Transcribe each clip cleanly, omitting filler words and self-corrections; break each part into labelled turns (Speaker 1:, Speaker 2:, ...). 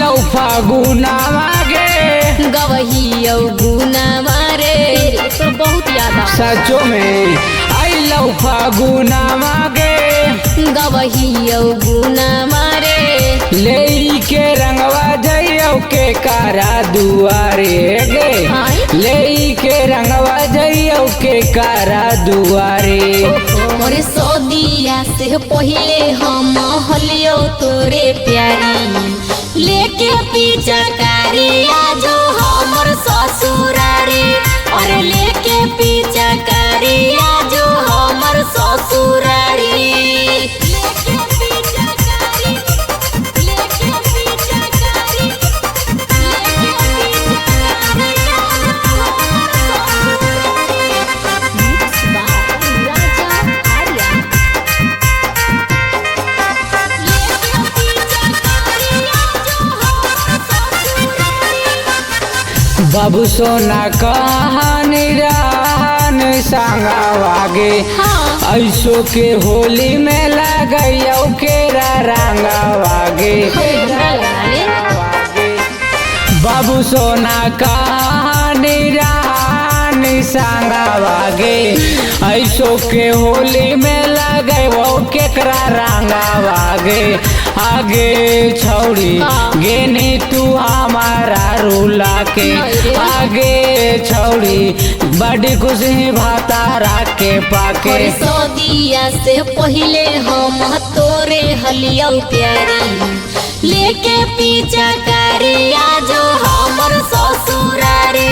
Speaker 1: आइलो फागुनावा गे
Speaker 2: गवही गुनावा रे तो बहुत याद आ
Speaker 1: सचो में आइलो फागुनावा गे
Speaker 2: गवही गुनावा रे
Speaker 1: ले के रंगवा जइयो के कारा दुआरे गे ले के रंगवा जइयो के कारा दुआरे।
Speaker 2: मोरे सदिया से पहले हम हलियो तोरे प्यारी लेके पीछा कारिया जो हमर ससुरारी और लेके पीछा कारिया जो हमर ससुरारी।
Speaker 1: बाबू सोना कहानी रान संगवागे ऐसो के होली में लगैयो के रंगवागे। बाबू सोना कहानी रान संगवागे ऐसो के होली में लगैयो केकरा रंगवागे। आगे छौड़ी गेनी तू हमारा रूला के आगे छौड़ी बड़ी खुशी भातारा के पाके।
Speaker 2: सदिया से पहले हम तोरे हलियो प्यारी लेके पीछा कारिया जो हमर ससुरारी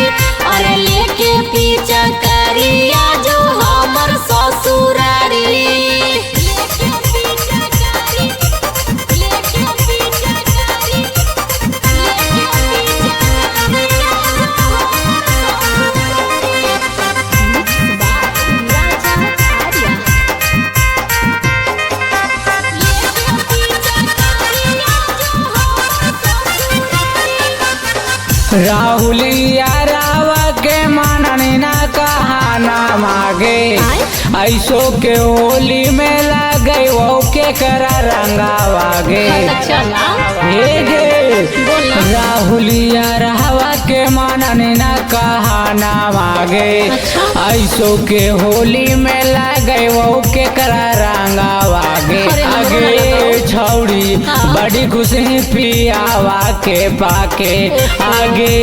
Speaker 2: और लेके पीछा कारिया जो हमर ससुरारी।
Speaker 1: राहुलिया रावा के माननी ना कहाना मागे ऐसो के होली में लगे वो के करा रंगावागे। हे गे राहुलिया रावा के माननी ना कहाना मागे ऐसो के होली में लगे वो के करा रंगावागे। आगे छौड़ी बड़ी खुशी पियावा के पाके आगे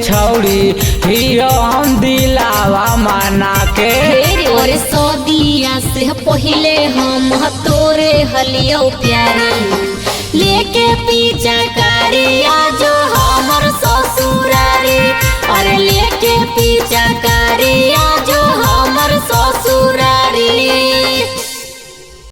Speaker 1: छौड़ी हियो हम दिलावा मना के।
Speaker 2: और सदिया से पहले हम तोरे हलियो प्यारी लेके पीछा कारिया जो हमर ससुरारी और लेके पीछा